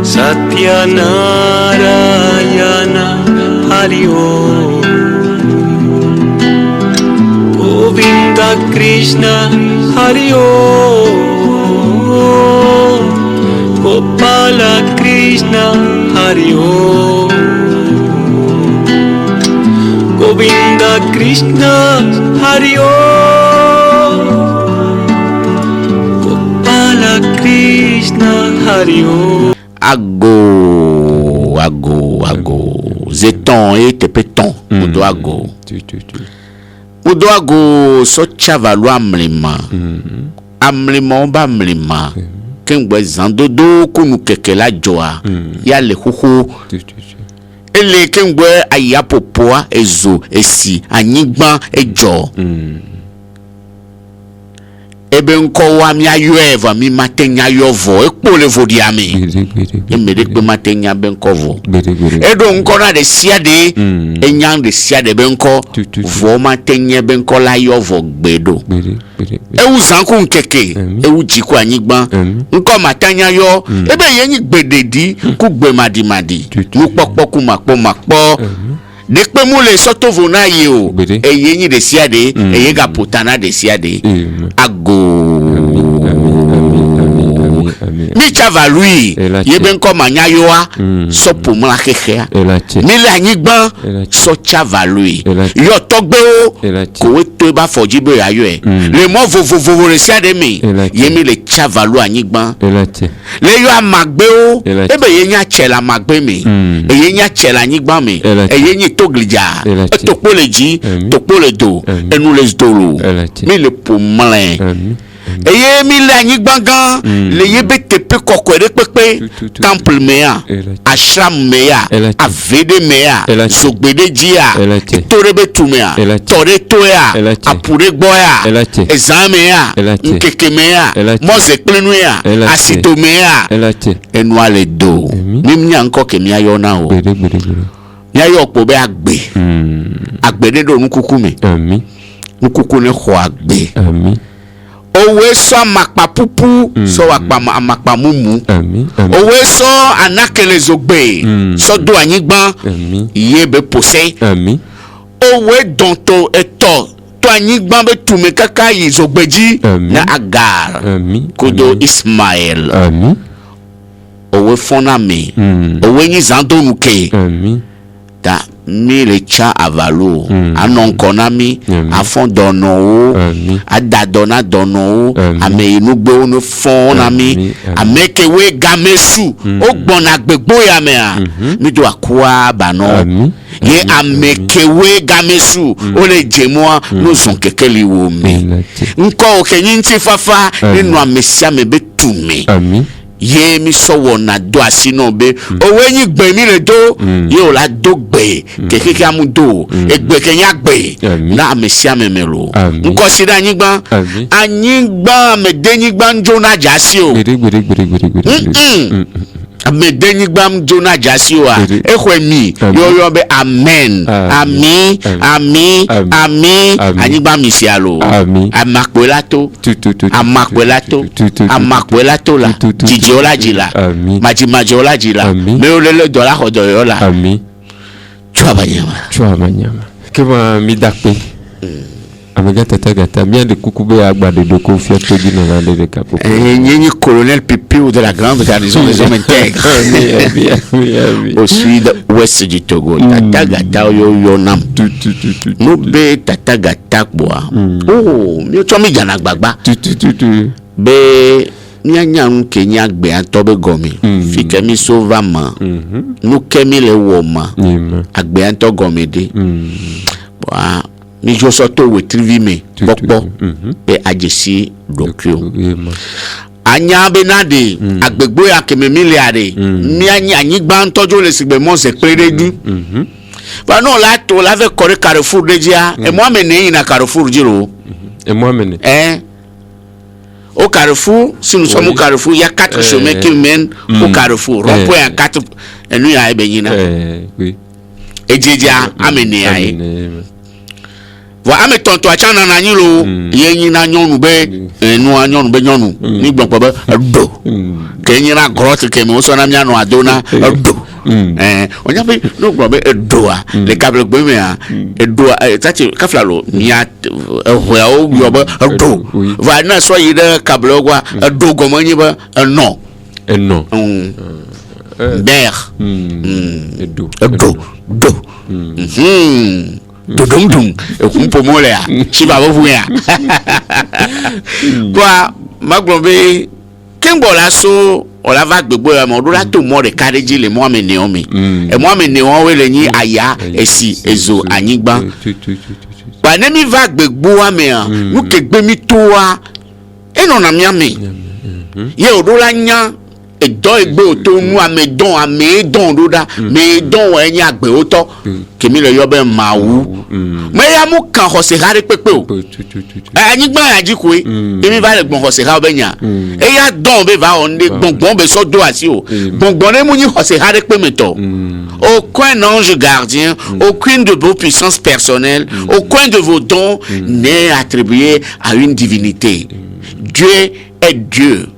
Satyanarayana Hari Om. Govinda Krishna Hari Om. Gopala Krishna Hari Om. Govinda Krishna Hari Om. Gopala Krishna Hari Om. Ago. Zeton et tepeton. Udo ago. Udo ago so chavalu amlima. Amlima ba amlima. Kengwe zandodo kunu keke la joa. Ya le huhu. Ele kengwe ayapopoa ezo esi anyigban ejo. Ebe nko wa mi ayo eva mi matenya yovo ekpo le vodiami emede pe matenya be nko vo edo nko na de siade enyan de siade be nko vo matenya be nko la yovo gbedo ewu zanku nkeke ewu jiku anyigban nko matenya yo ebe yenyi gbededi ku gbe madimadi nu popo ku makpo Dekpe moule soto vona ye o eye nyi de siade eye ga potana de siade ago mi chava lui ye ben ko manya yoa so po mla kekea mi la nyigban so chava lui yo togbe o ko we to ba fojibe ayo e le mo vovovo le siade mi ye mi le chava lu anyigban le yo amagbe o ebe ye nya chela magbe mi eye nya chela nyigban mi eye nyi toglija topoleji topoledo enu les dolo mi le po mla eye mi le anyigbangan le yebe tepe kokwere pepe temple meya ashram meya avede meya zogbede jia torebe tumea tore toya apure gboya exame ya nkeke meya moze plenu ya asito meya enwa le do mimnya nko ke mi ayona o nya yo po be agbe de do nukuku me nukuku ne ho agbe owe so amakpa pupu so amakpa mumu owe so anakele zogbe so do anyigban iye be pose owe donto eto to anyigban be tume kaka yi zogbeji na Agar kodo Ismael owe fona me owe nyi zando nuke da mi le cha avalo anon konami afon dono adadona dono ame inugbe onu fon nami ameke we gamesu ogbon agbegbo ya me mi do akwa bano ye ameke we gamesu o le jemo no zon kekeli wo me nko okenyi nti fafa ninu amesia me betume ye mi sowo na do asino be owe nyi gbe mi le do ye o la do gbe kekeke amudo egbe kenya gbe na amesia memelo nko sida anyigban me denyigban jona jasi o me denyigban jona jasi o ehwe mi yo be amen ami anyigban mi si alo amakwelato la jijiola jila majiola jila me olele dola hodoyola chwa banyama kema midakpe amega gata bien de kukube agbade de confia to di na de capo nyenyi colonel Pipiou de la grande garnison des hommes intègres au sud-ouest du Togo tatagata yo nam no be tatagata boa mi to mi jana gbagba be nyanya nkenya gbe antobe gomi fikemi sovama nu kemi le woma agbe anto gomi de boa mi jo soto we trivi me pokpo pe ajesi dokyo anya benade agbegbo ya kememi le are mi anya nyigba ntojo le sigbe mo se peredu ba no la to la ve kore Carrefour de dia e mo amene na Carrefour jiro e mo amene au Carrefour, si nous sommes au Carrefour, il y a 4 chemins qui mènent au Carrefour. Rond-point à 4 et nous y a Ebenina. Oui. Et Djedia amené à Wa ame tonto achana na nyi lo ye nyi na nyonu be enu anyonu be nyonu ni gbonpo be do ke nyi na grotte ke me so na mia no adona do onya be no gbo be do a le kable gbe me a do tati kafla lo mia ehwa o yo be do va na so yi de kable gwa do go manyi be no der do dodong ekumpo mole ya shiba bofu ya kwa maglombe kembo la so ola va gbegbo ya mo do la to mo de kareji le mo amene omi e mo amene won we le yin aya esi ezo anyigba pa ne mi va gbegbo ame an nu kegbe mi to wa eno na mi ame ye odo la nya edo egbe oto nu ame don do da me don wa nya agbe oto kemi le yo be mawu me ya mu kan hose hare pepe o anyigba ajiko emi ba le gbon hose ha be nya e ya don be va on de gbongbon be so do asi o gbongbon ne mu ni hose hare pe meto aucun ange gardien aucune de vos puissances personnelles aucun de vos dons n'est attribué à une divinité. Dieu est Dieu.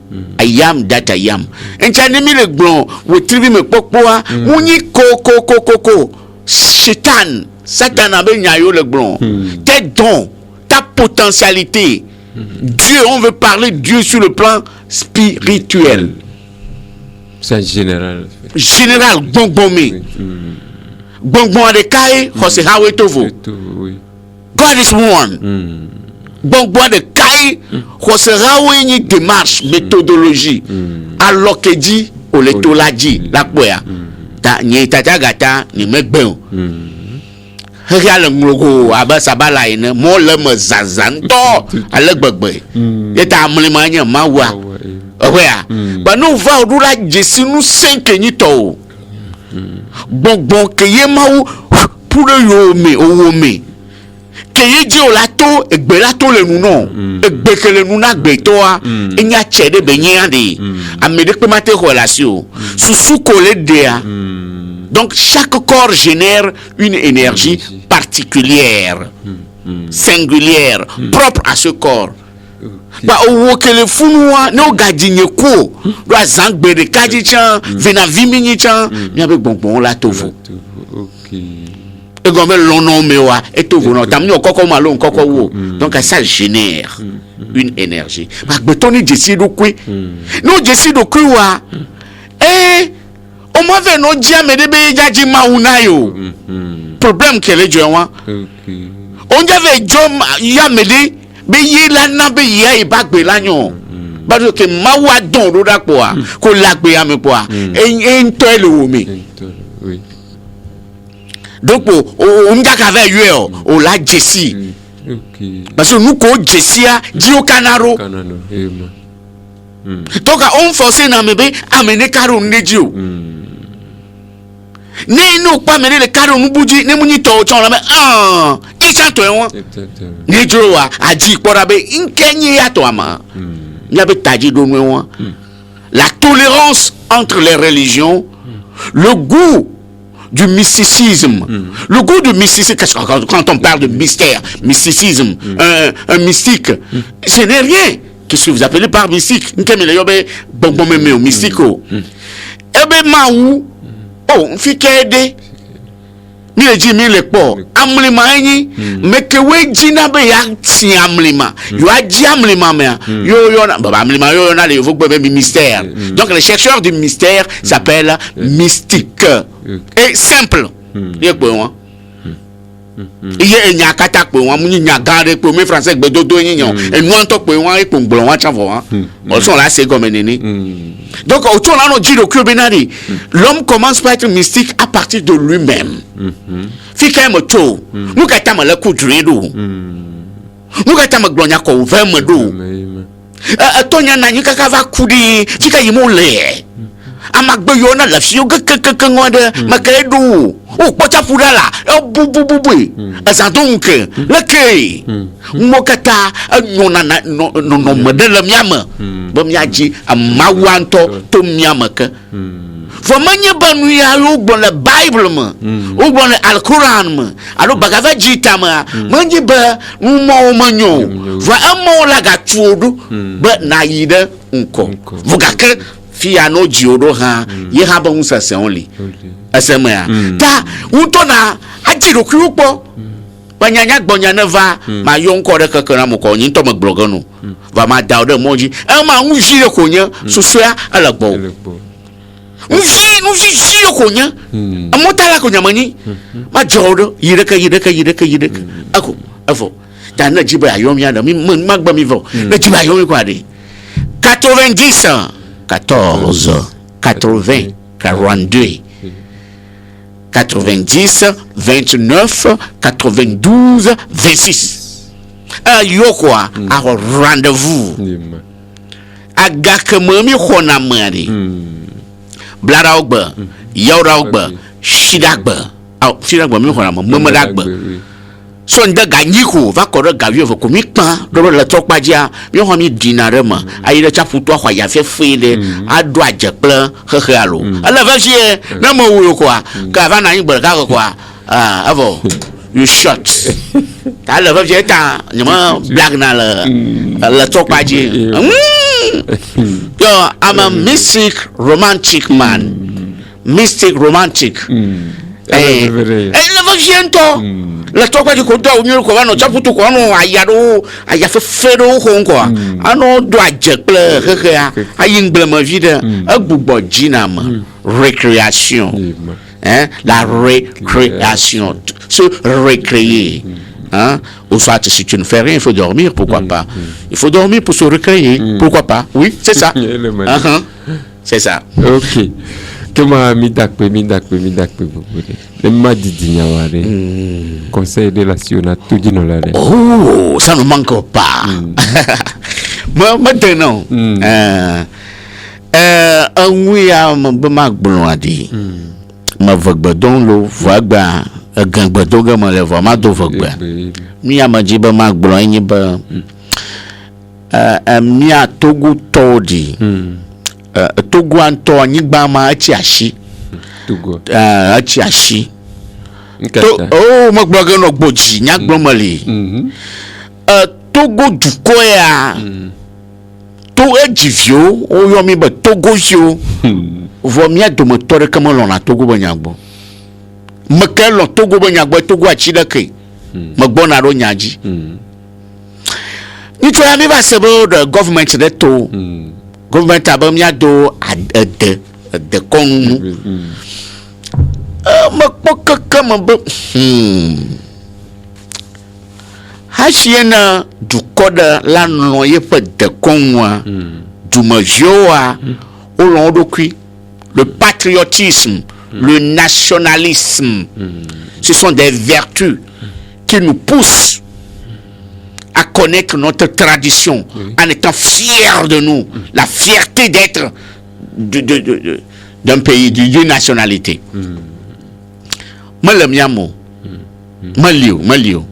I am that I am. Enchane mi le gbon wo trivi me popoa muni ko Satan abe nyayo le gbon. Tes dons, ta potentialité. Dieu, on veut parler de Dieu sur le plan spirituel. C'est général. Général bonbonmi. Bonbon de kai hose hawe tovo. God is one. Bonbon de kai hose hawe ni démarche méthodologie. Alors que dit o le tolaji la boya. Ta ni tatagata ni megben. Regarde nglogo abasa bala ine mo le me zazanto alegbegbe. Eta amlima nya mawa. Oya. Ba no va odura jesi nu 5 ni to. Bonbon ke ye mawu pour yo me owo me. Ke ye ji o la to egbe la to le nu no. Egbe ke le nu na gbe to a enya chede be nya de. Amede pe mate relation. Susu ko le de a. Donc chaque corps génère une énergie particulière, singulière, propre à ce corps. Ba owo kele funwa no gadinye ko do azangbe de kaji chan vena vimini chan mi abe bonbon la tovo. OK. E gombe lonon mewa et tovo no tamni okoko malo okoko wo. Donc ça génère une énergie. Ba betoni jesi do kwe. No jesi do kwe wa o mo ve no dia me de be jaji mauna yo. Problème kele jo wa. OK. On jave jom ya me de be yi la na be ya e bagbe la nyon. Ba do ke mawa don do da po a ko lagbe ya me po a. En to ele wo mi. Oui. Donc on nga ka ve yo o la jesi. OK. Parce que nous ko jesi a di o kanaro. Donc on forcer na me be amene karo ndeji o. Ne no pa me le karo nubuji ne munyi to chon me icha to won ne juro wa aji pora be inkenye ya to ama nya be taji do nu won. La tolérance entre les religions, le goût du mysticisme. Le goût du mysticisme, quand on parle de mystère, mysticisme, un mystique, ce n'est rien. Qu'est-ce que vous appelez par mystique? Nkeme le yobe bonbon meme mystico. Ebe maou fikede mi le ji mi le po amlima yin meke we jina be ya ti amlima yo aji amlima me yo na baba amlima yo na le faut be mystère. Donc les chercheurs du mystère s'appellent mystiques et simple ye pe won iye enya kata pe won mu nya gare pe mi français gbe dodo yin yan enu an to pe won e pongbo won cha fo won o so la se gomen ni. Donc autour là no jiro kubenari l'homme commence par être mystique à partir de lui-même. Fika mo to nu ka ta mala ku drido nu ka ta maglonya ko vem do atonya na nyika ka va kudi fika yimo le amagbe yo na la fio ke ngode makedu o pocha fudala bu asa donc le ke mokata nyona no modele miama bo miaji amawanto to miama ke Faut manye banu ya yo bon le Bible ma. Ou bon le Al-Quran ma. Alors Bhagavad Gita ma. Manye ba mo manyo. Va amo la ga tuodo ba na yida nko. Vuga ke fiano jiodo ha ye ha ba unsa se only. Asema ya. Ta utona ajiro kupo. Banyanya gbonya neva ma yo nko de kakana mo ko yin to ma blogo no. Va ma dawo de moji. E ma unji le konya susua ala gbo. Nusi sio konya amotala konya mani ma jodo yireka ako afo tana jiba ayom ya mi magba mi vo na jiba ayom ko ade 90 14 80 42 90 29 92 26 ayokwa a rendez-vous agaka mami khona mari Bladagba, Yauragba, Shidagba, Shidagba, Mamadagba. So nda ganyiko va koro gavio vo komikpa do la tokpadia mi ho mi dinarema ayire chaputo kwa ya fefele ado ajepla hehealo ala va sie na mo wo kwa ka va na yin ka kwa avo you shot ala va sie ta nyama black na la tokpadia yo I'm a mystic romantic man. Mystic romantic. Eh la va viento. La toka di ko do onyu ko no chaputu ko no ayaro ayafe fero ho ko ano do ajeple keke ayin blema vida agbugbo jinama récréation. La récréation. Se récréer. Hein? Au soir, si tu ne fais rien, il faut dormir, pourquoi pas? Il faut dormir pour se recréer, pourquoi pas? Oui, c'est ça. C'est ça. Ok. Comment midakpe. Le madidinyaware. Conseil de la Siona, tout dit non là. Oh, ça ne manque pas. Maintenant, oui, ma blonde. Ma vogue dans l'eau, vogue. Gangba doga ma le vraiment do vogba mi amajiba magbro anyiba mi atogu todi togu anto anyigba ma achi ashi togu achi ashi oh magbro ga no gboji nyagbro mali togo duko ya to ejivio o yo mi ba togo jo vo mi adomo tore kama lo na togo ba nyagbo Makelo togo banyagbo togo achida ke magbona ro nyaji ni to ya mi ba sebo the government de to government abamia do de konu makpoka kama ba hashiena du koda la no ye pe de konwa du majioa o lo do kwi le patriotisme. Le nationalisme, ce sont des vertus qui nous poussent à connaître notre tradition, en étant fiers de nous, la fierté d'être d'un pays, d'une nationalité. Malamiamo, Malio.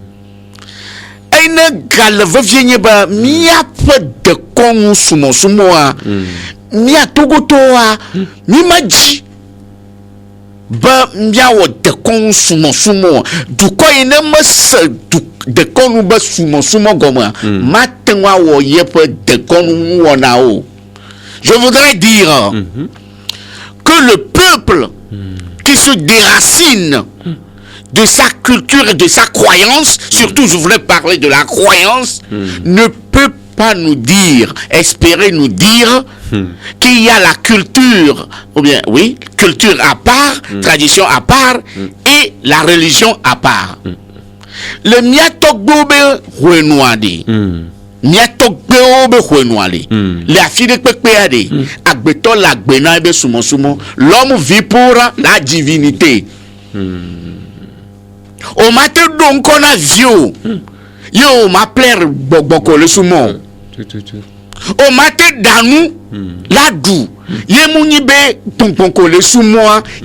Aina galva vyenye ba miya de kongu sumo miya togotoa mi maji. Ba mbiawo de kon sumo du ko ine mas de kon ba sumo goma matenwa wo yepe de kon wona o. Je voudrais dire que le peuple qui se déracine de sa culture et de sa croyance, surtout je voulais parler de la croyance, ne peut pas nous dire, espérer nous dire qu'il y a la culture, ou bien, oui, culture à part, tradition à part, et la religion à part. Le miatokbobe renouadi. Miatokbobe renouadi. La fille de Pekpeade, agbeto la gbena ebe sumo. L'homme vit pour la divinité. Au matin donc on a vieux. Yo m'appelle Bokboko le sumo. O mate danu la du ye munyibe tonkonko le sumo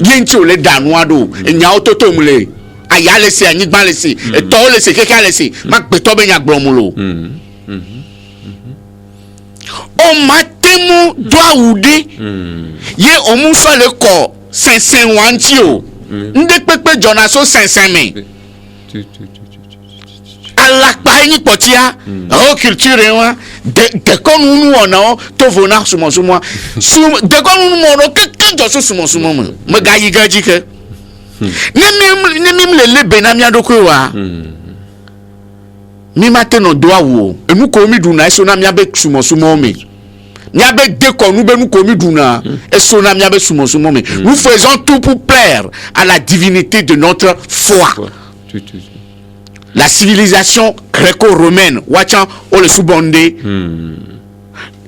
yenti o le danu ado enya ototo mule ayale se anyigba le se eto le se keka le se ma gbeto be nya gbromulo on m'a témoin doit ouder ye on m'a fait le corps 500 wantio ndé pépé jonaso 500 mais à la paille potia oh culture hein de quand nous on a to vona sumo sumo de quand nous on que joso sumo sumo me gayi gaji que ne le benamia dokwa mi matin no doa wo enu ko mi duna eso na mi abe sumo sumo me mi abe de ko nu be nu ko mi duna eso na mi abe sumo sumo me nous faisons tout pour plaire à la divinité de notre foi. La civilisation gréco-romaine wachan o le subonde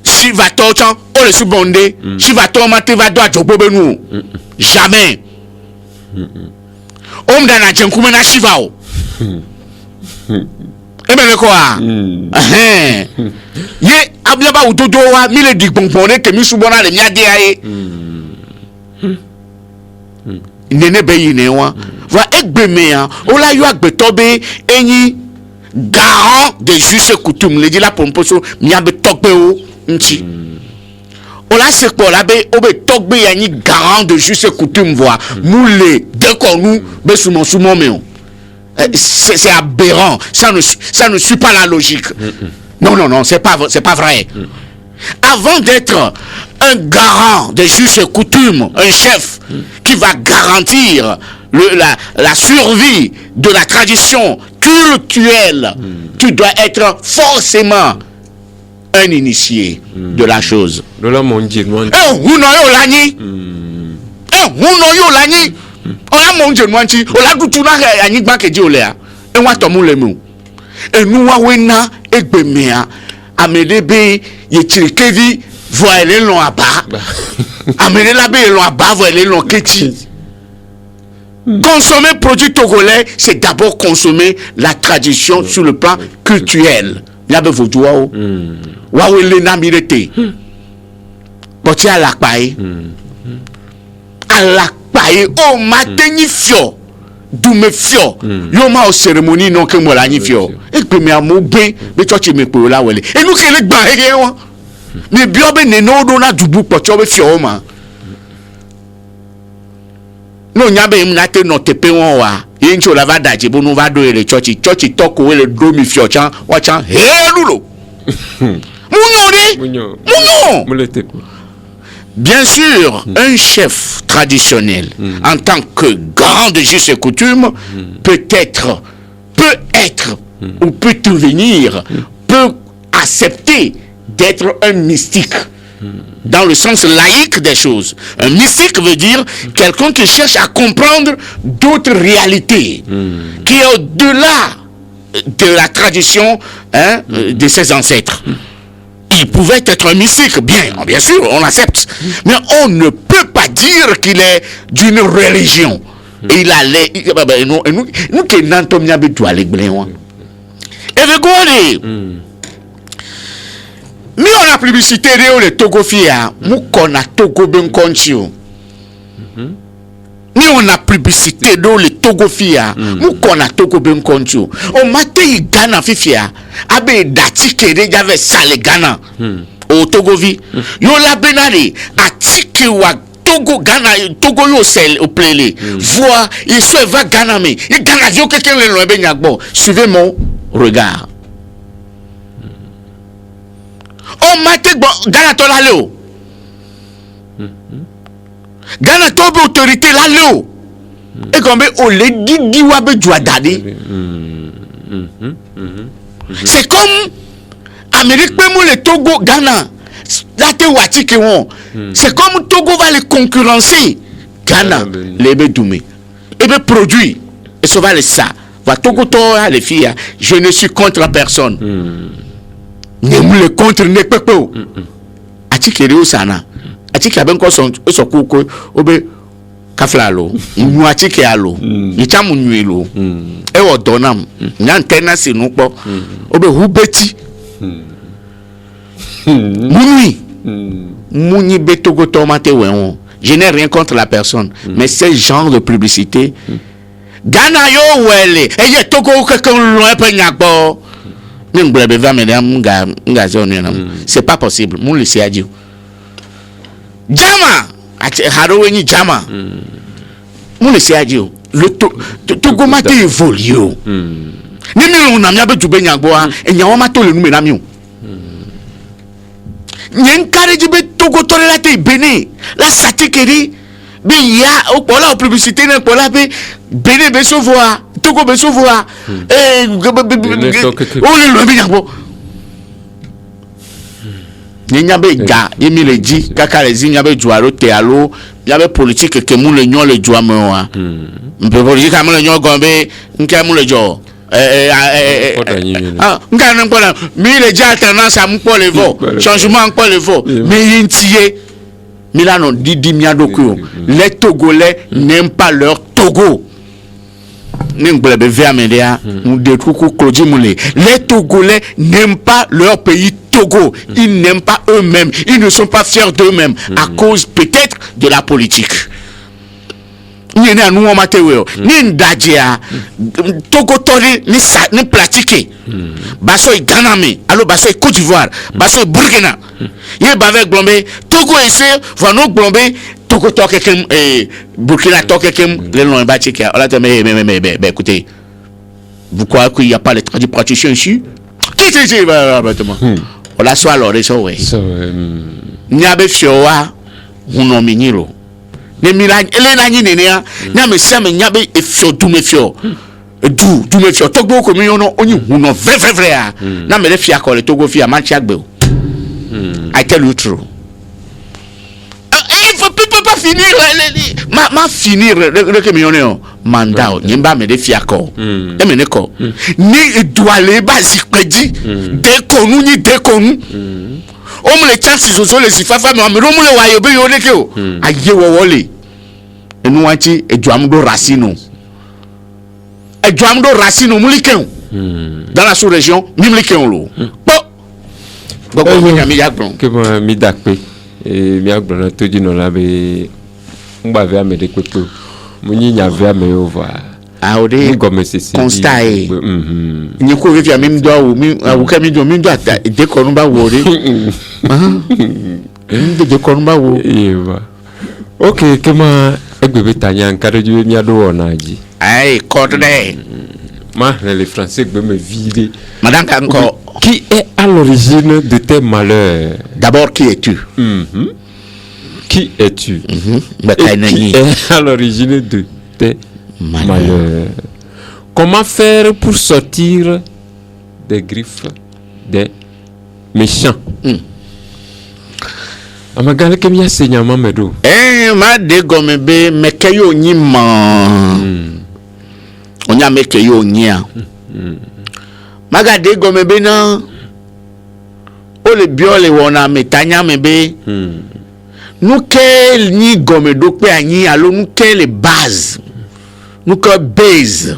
shivato chan o le subonde shivato mate va do ajobo benu jamais om dana jenkume na shivao ebe ko a ye ablaba udodo wa mi le digbongbon ke mi subona le mi ade aye nene be yi ne wa va egbemea o la yo agbeto be enyi garant de juste coutume le dit la pomposo mi abe tokbe o nchi o la se po la be o be tokbe yanyi garant de juste coutume voix moule de ko nous be sumo sumo me o c'est aberrant, ça ne suit pas la logique. Non, c'est pas vrai. Avant d'être un garant des justes coutumes, un chef qui va garantir la survie de la tradition cultuelle, tu dois être forcément un initié de la chose. Ola monje nwanchi ola dutu na anyigba keji olea enwa tomu lemu enu wa wena egbemea amelebe ye chirikevi voile lon aba amele labe lon aba voile lon kechi. Consommer produit togolais, c'est d'abord consommer la tradition sur le plan culturel. Yabe vodua o wa wele na mirete poti ala pae ala paye o mateni fio du me fio yo ma o cérémonie non que mo la ni fio e pe mi amo gbe be church me pe la wele e nu ke le gba ere won ni bi obe ne no do na dubu pocho be fio ma no nya be mi na te no tepe won wa ye ncho la va daje bo nu va do ere church toko we le do mi fio chan wa chan he lulo munyo Bien sûr, un chef traditionnel, en tant que garant de justes coutumes, peut être, ou peut devenir, peut accepter d'être un mystique, dans le sens laïque des choses. Un mystique veut dire quelqu'un qui cherche à comprendre d'autres réalités, qui est au-delà de la tradition de ses ancêtres. Il pouvait être un mystique, bien sûr, on l'accepte. Mais on ne peut pas dire qu'il est d'une religion. Et il allait, nous qui n'entendons pas du tout à l'église. Et regardez, mais on a publicité de le Togo Fia, nous qu'on a Togo Ben Conchio. Ni on a publicité de le Togo Fia, nous qu'on a Togo Ben Conchio. On m'a dit Ghana Fifia, abe dati kere j'avais sale Ghana au Togo vi. Yo la benari atike wa Togo Ghana Togo yo sel au plele. Vois, il se va Ghana mais il Ghana yo quelqu'un le loin ben yagbo. Suivez mon regard. On m'a dit Ghana to la leo. Ghana to be autorité la leo. Et comme on le dit wa be dadi. C'est comme Amérique même le Togo Ghana là te watike won. C'est comme Togo va les concurrencer Ghana les bedoumé et be produit et ça va les ça va Togo to les filles je ne suis contre personne ne me le contre ne pepo atike le osana atike ben ko son so koko obe kaflalo nu atike alo ni chamu nuelo e wo donam nya ntena se nu po obe hubeti muni betogo tomate won. Je n'ai rien contre la personne mais ce genre de publicité Ghana yo wele e ye togo quelqu'un loin pe nyagbo C'est pas possible. Mon laisser à Dieu. Jama, Haroweni Jama. Mon laisser à Dieu. Le Togo mate évolue. Ni mi on amia be jube nyagboa enyawo mato le nume na mi o. Nyenkare jibe Togo tole la te Benin. La satikeri be ya o pola publicité na pola be Benin be sovoa, Togo be sovoa. O le lo be nyagbo. Nyabe ga emi le ji kaka le zi nyabe juaro te alo nyabe politique ke mu le nyon le jua mo wa. Mpe politique ka mu le nyon gombe nke mu le jo. Mais les gens alternance à mon le veau, changement en le veau, mais Milano Didi Miadoko, les Togolais n'aiment pas leur Togo. Les Togolais n'aiment pas leur pays Togo, ils n'aiment pas eux-mêmes, ils ne sont pas fiers d'eux-mêmes à cause peut-être de la politique. Ni na nu ma tewe ni ndajia Togo tori ni pratiquer baso Ghana me allo baso Côte d'Ivoire baso Burkina ye bave glombe Togo ese va no glombe Togo to kekem Burkina to kekem le non ba tike on la te mais écoutez vous croyez qu'il y a pas les praticiens ici si bâtiment on la soit alors ça ouais nyabe fiowa uno miniro ne mila elena nyi nenia nya me sia me nya be efio du me fio du me fio Togo ko mi no onyi hu no vrai a na me le fia ko le Togo fia man chi agbe o I tell you true il faut pas finir ma finir le que millionnaire mandat o nyimba me le fia ko e me ne ko ni doit le basique pedi de konu ni de konu o mo le chances zo le sifafa me o mo le wa yo be yo le ke o aye wo wole enu wanchi ejuamdo racino mo le ke o dans la sous-région mi le ke o lo gbogbo mi mi yagbon ke mo mi dakpe mi yagbon na toji no la be ngba ve amede pepe mo nyinya ve ame over aode constat ni ko ve mi ndo awu mi awuka mi ndo ata de ko no ba wo re de ko no ba wo eva okay kema egbebe tanya nkare ju mi ado wona ji ai cordé ma les français gbe me vider madame encore qui est à l'origine de tes malheurs? D'abord, qui es-tu? Qui es-tu? Qui est à l'origine de tes malheurs? Comment faire pour sortir des griffes des méchants? Amagale que mi enseignement medo. Ma de gomebe mekeyo nyima. Onya mekeyo nya. Maga de gomebe na o le biole wona metanya mebe. Nous quel ni gomedo pe anyi alo nous quel base. Nous que base.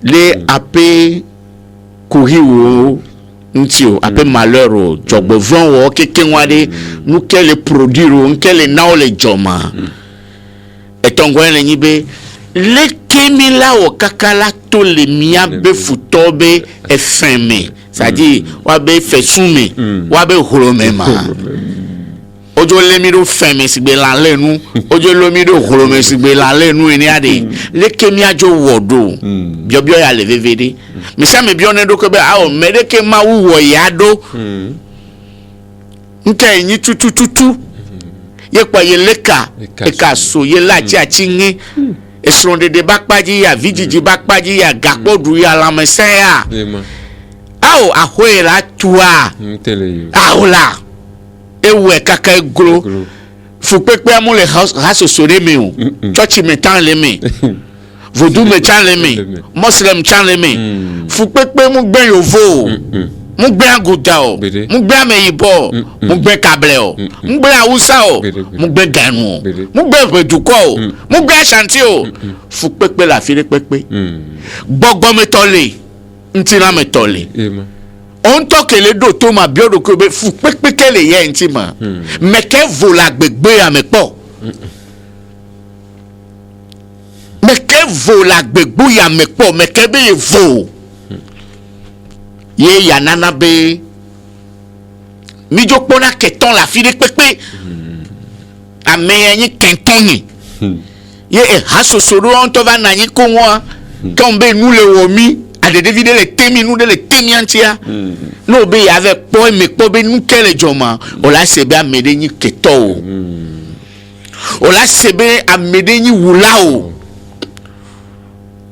Les apé courir ntio apé malheur o jogbevon wo kekenwade nous quel produire o quel na o le joma. Et tongwen le nyibe le kemila o kakala to le mia be futobe e feme c'est-à-dire wa be fesume wa be holomema ojo le mi do feme sigbe la lenu ojo lo mi do holome sigbe la lenu eni ade le kemia jo wodo biobio ya le vevede me sa me bio ne do ko be a o me de ke ma wo yado nka yin tutututu ye pa ye leka e ka so ye la ti achingi esonde de bakpaji ya vidiji bakpaji ya gapodu ya lamesea ao ahoera tua aola ewe kaka egro fupepe amule haso sore me o church me tan le me voodoo me chan le me muslim chan le me fupepe mu gbe yovo mu gbe aguda o mu gbe ameyibo mu gbe kable o mu gbe Hausa o mu gbe Ganu o mu gbe Beduko o mu gbe Ashanti o fu pepe la fire pepe gbogbo metole ntina metole on to kele do to ma biodo ko be fu pepe kele ye ntima meke vola gbegbe amepo meke vola gbegbe amepo meke be vo ye yanana be mijo pona keton la fi de pepe ame yin kenton ni ye hasosoro on to va na yin ko won kan be nu le wo mi ade David le temi nu de le temi antia no be ya ve po me po be nu kele joma o la se be amede yin keto o la se be amede yin wulao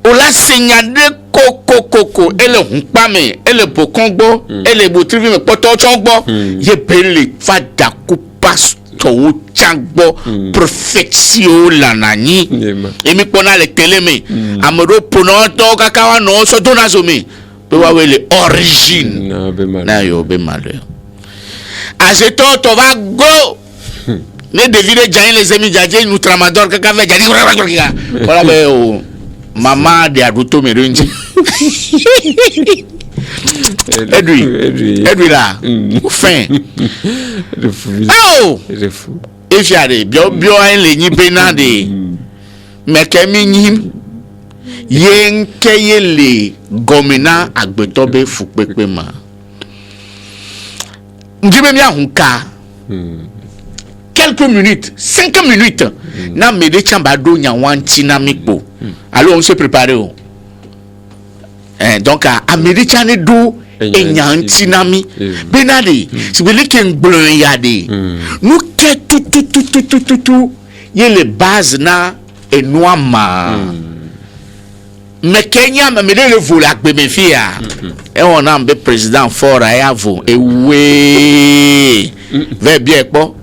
o la senyade koko ele hunpa me ele bokongbo ele botrivi me poto chongbo ye bele fada ku pastor o changbo perfection lanani emi pona le tele me amodo pono to kakawa no so dona so me be wa wele origine na yo be malo azeto to va go ne David jain les amis jaje nous tramador kaka ve jadi voilà be o Maman de Aruto Merunji. Edwi là. Fin. Oh! C'est fou. Et fiare, bio en le bena de. Mekemi nyim. Yen keye le gomina agbetobe fukpepe ma. Ndibe mi ahunka. Quelques minutes, 5 minutes, na mede chambado nyawanti na mikpo. Alors on se prépare. Donc à mede chane do enyanti na mi. Benade, si vous voulez qu'un blanc yade. Nous ke tout ye les bases na et noir ma. Mais Kenya me mede le volak be me fia. Et on a un président fort à yavo et oui. Ve bien quoi.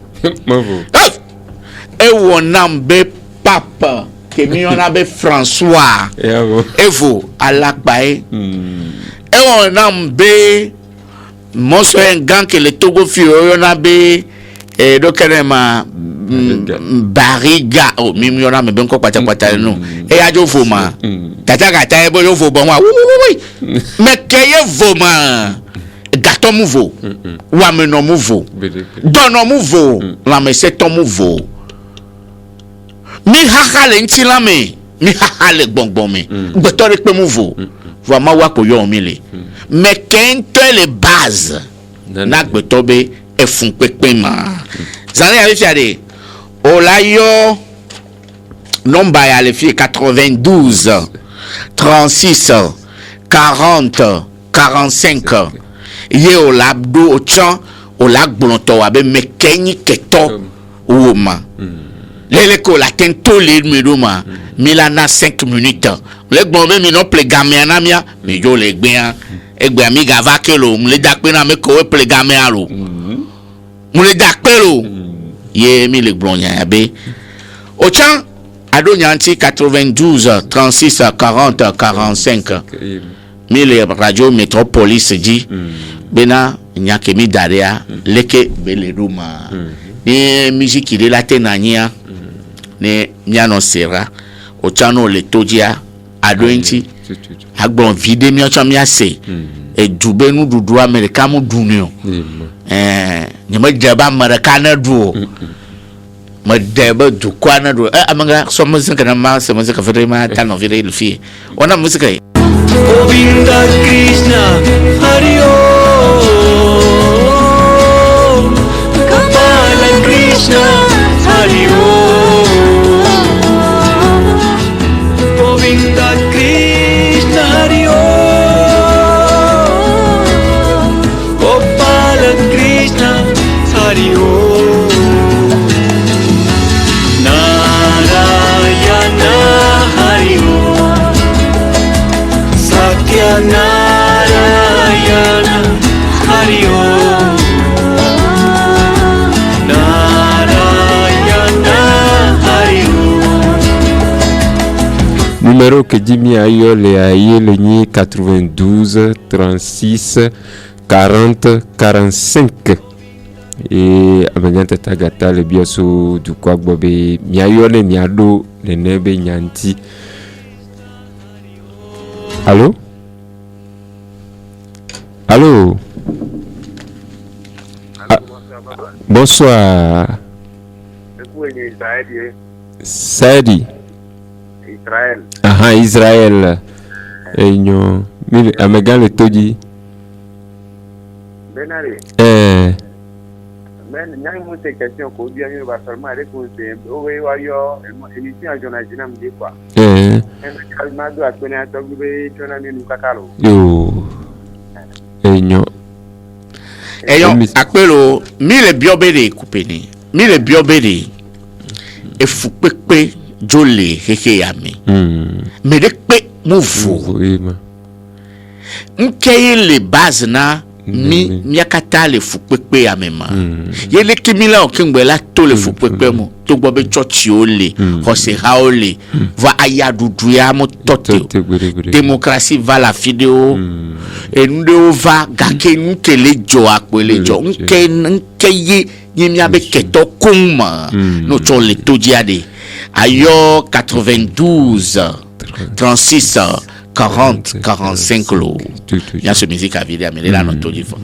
Et on a be papa que mi on a be François et vous à l'akbaé et on a be mon soeur gang que le Togo fi on a be et donc ma bariga oh mi on a me ben ko pata no et a jo foma tata e bo jo fo bon wa oui mais keye voma gâteau mouveau ou ameno mouveau donno mouveau la me c'est ton mouveau mi hakale ntila me mi hakale gbongbon me gbetore pe mouveau vraiment wa ko yo mi le mais kento les bases na gbetobe e fun pepe ma zane ya fiade o la yo nomba ya le fi 92 36 40 45 ye o labdo o chan o lagblonto wa be mekeni keto o ma lele ko la tento le numéro milana 5 minutes le gbon be mi no play game na mia mi jo le gbin egbe mi ga va ke lo mu le da pe na me ko we play game alo mu le da pe lo ye mi le gbon ya be o chan ado nyanti 92 36 40 45 mille radio métropolis dit bena nyake mi daria leke bele ruma ni musique ile la tenania ne nyano sera o chano le tojia adointi agbon vide mi ocha mi ase e dube nu dudu america mu dunio ni ma jaba america na duo ma deba du kwana do amanga so musique na ma so musique fere ma tano vire il fi ona musique Govinda Krishna Hari Om Gopala Krishna Hari Om Govinda Krishna Hari Om Gopala Krishna Hari Om Narayana Hari Om Narayana Hari Om Narayana Hari Om. Numéro que Jimmy a eu le 92 36 40 45 et abanyanta tagata le bioso du kwa bobe miayo le miado le nebe nyanti. Allô? Allô? Ah, bonsoir. Saidi. Israël. Aha, Israël. Et nous, amega le toji. Benare. Mais il y a une question qu'on dit à va seulement répondre. Oui, oui, émission à journaliste, je me dis quoi. Calmado a connu un peu de journaliste nous cacalo. Yo. Enyo. Eyo akpelo mille biobede kupeni. Mille biobede e fukpepe jole heke yami. Me de pe mouvo. Nkeye le base na miakata le fukpepe yamema. Ye le kimila okingwela to le fukpepe mo. To gbobe church ole, hose haole, va ayadudu ya mo tote. Démocratie va la vidéo. Et nous va gake nkele jo akwele jo. Nkeye nyemiabe keto kuma. No chole to diade. Ayo 92 36 40 45 lo. Il y a ce musique à vidéo mais là non to di fo.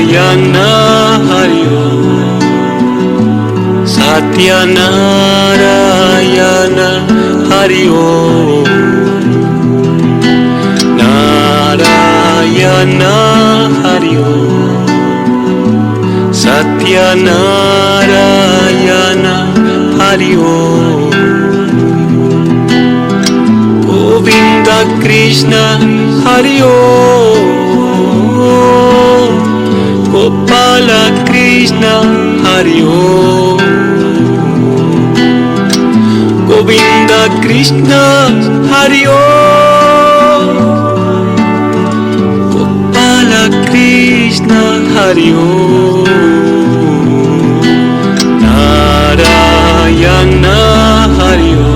Narayana Hariyo Satya Narayana Hariyo Narayana Hariyo Satya Narayana Hariyo Govinda Krishna Hariyo Gopala Krishna Hariyo Govinda Krishna Hariyo Gopala Krishna Hariyo Narayana Hariyo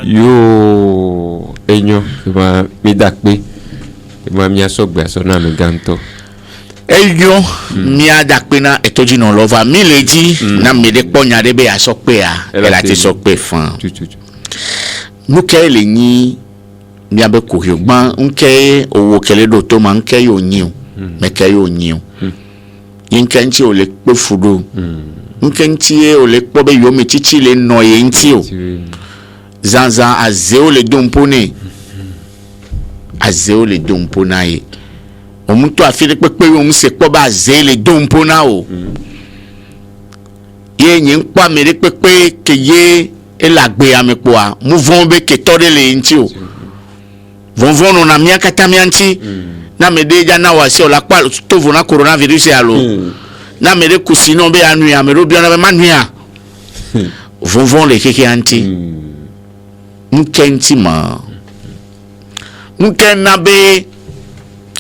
Yo enyo ma midakpe ma mi asogbe asona mi ganto Eyo mi adakpe na etoji no lova mi leji na mi de ponya de be asokpe a ela ti sokpe fan nuke le ni mi abe ko hugban nke owo kele do to ma nke yo nyin me ke yo nyin yinke nti o le pe fudo nke nti o le po be yo mi chichi le no ye nti o zanzan azeo le dompone azeo le dompona ye omuntu afile pepe yo mse ko ba zele dompona o ye nyin kwa mere pepe ke ye elagbe amepo a mouvon be ke tore le nti o vonvon no na miaka tamianti na medeja na wasi o la kwa to vona coronavirus ya lo na mere kusino be anu ya mere obi na be manu ya vonvon le keke anti nkenti ma na be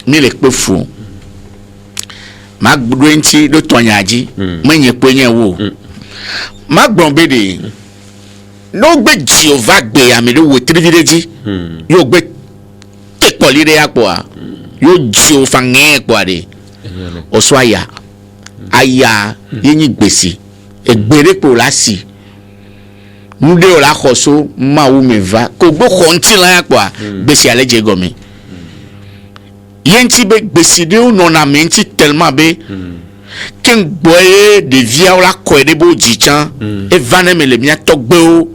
mi le pe fu ma gbudo nti do tonyaji menye penye wo ma gbon be de no gbe Jehovah gbe amele wo trivileji yo gbe te polire apo a yo Jehovah nge po ade oso aya yin gbesi egbere po lasi nude o la khoso ma wu me va ko gbo konti la apo a gbesi aleje gomi yenti be gbeside o nona menti tellement be ken boye de via la ko de bo jichan e vanem le mia togbe o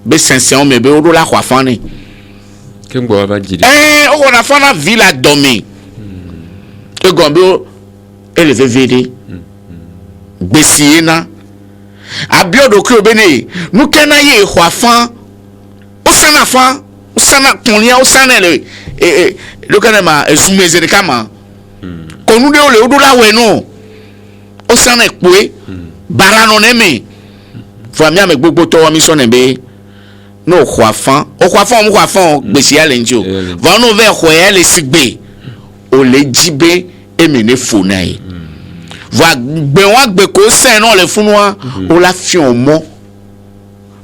be sensen me be o la kwa fani ken bo ba jide o na fana villa domi e gombe o eleve vede gbesi na abiodo ko be ne nu kena ye kwa fan o sana kunlia o sana le lokana ma ezumeze de kama konu de ole odula we no o sana ekwe barano neme fami ame gbogbo to wa mi so nebe no khwafan o khwafan gbesi ale njo va no ve khoye le sigbe o le jibe emene fonai va gbe wa gbe ko sen no le funwa o la fi on mo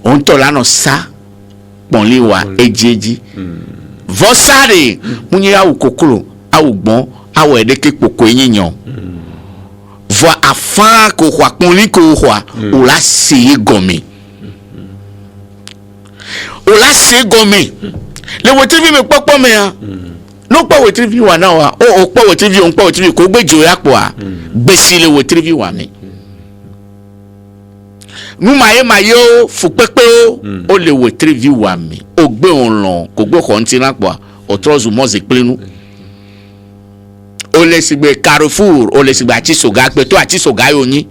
on to la no sa ponli wa ejeji vosare munye awu kokoro awu gbon awu edeke poko yinyan vo afan ko kwa ponli ko kwa o la se gomi le wo tv me popo me no pa we trivi wa na wa o pa we trivi on pa we trivi ko gbejo ya po a gbesi le we trivi wa mi nu maye o fu pepe o le we trivi wa mi o gbe on lon ko gbe ko nti na po a o trozu mo ze plenu o le sigbe Carrefour o le sigbe Atisoga pe to Atisoga yo yin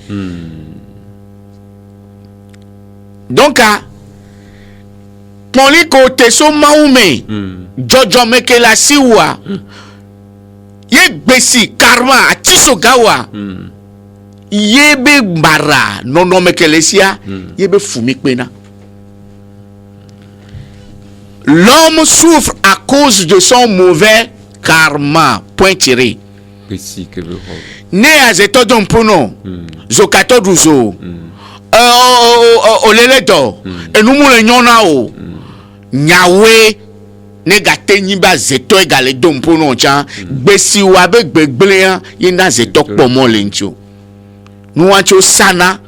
donc pon li ko te so maume jojo meke la siwa ye gbesi karma Atisoga wa ye be bara nono meke lesia ye be fumi pena. L'homme souffre à cause de son mauvais karma. Point tiré. Ne azeto don pono zokato duzo oleledo enumule nyona o nyawe ne gate nyiba zeto egale don pono cha gbesi wa be gbegble yina zeto pomo lencho nuancho sana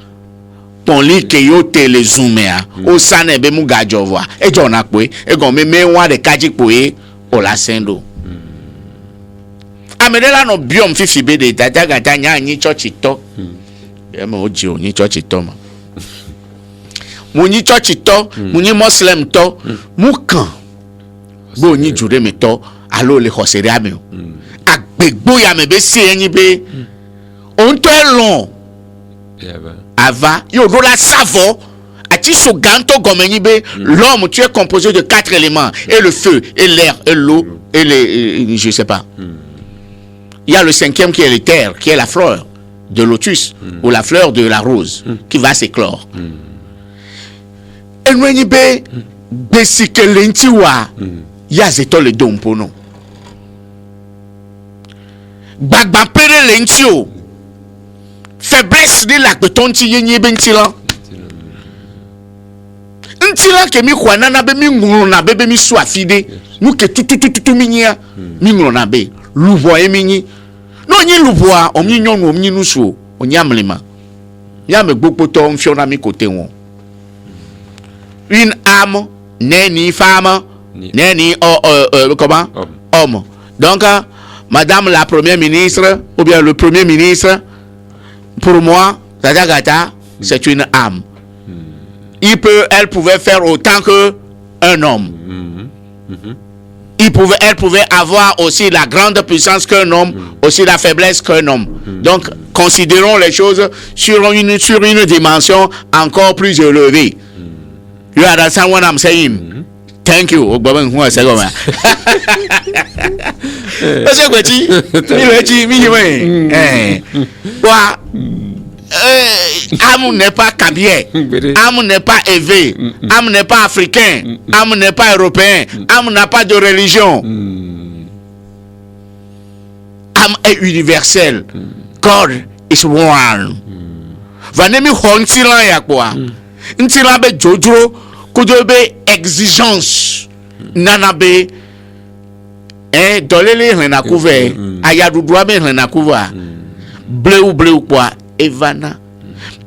ponli ke yo tele zoomea o sana be mu gajova ejo na pe egon me wa de kaji pe o la sendo amedela no biom fifi be de daga nya anyi church to e mo oji oni church to ma mo ni church to mo ni muslim to mo kan bo ni jure mi to alo le hosere ami agbegbo ya me be si eyin be on to elon ava yo do la savo Atisoga to gomenyi be l'homme tu es composé de 4 éléments et le feu et l'air et l'eau et les je sais pas. Il y a le 5e qui est l'éther, qui est la fleur de lotus ou la fleur de la rose qui va s'éclore. Et nous y be besike lenti wa ya zeto le dompo non. Bagba pere lenti o. Faiblesse de la betonti yenye bentila. Ntila ke mi kwa nana be mi ngulu na be mi so afide. Nu ke tutututu minya mi ngulu na be. Louvo eminyi no nyi louvoa omnyi nyonu omnyi nusu onyamlema ya me gbopoto mfiona mi côté won une âme n'est ni femme n'est ni comment homme donc madame la première ministre ou bien le premier ministre pour moi Tadagata c'est une âme elle pouvait faire autant que un homme. Elle pouvait avoir aussi la grande puissance qu'un homme, aussi la faiblesse qu'un homme. Donc, considérons les choses sur une dimension encore plus élevée. You understand what I'm saying? Thank you. Âme n'est pas cabier, âme n'est pas élevé, âme n'est pas africain, âme n'est pas européen, âme n'a pas de religion. Âme est universelle. God is one. Vanemi hontilan ya kwa. Ntila be jojo kojo be exigence nanabe dolele hena kuve ayadudwa be hena kuva bleu kwa evana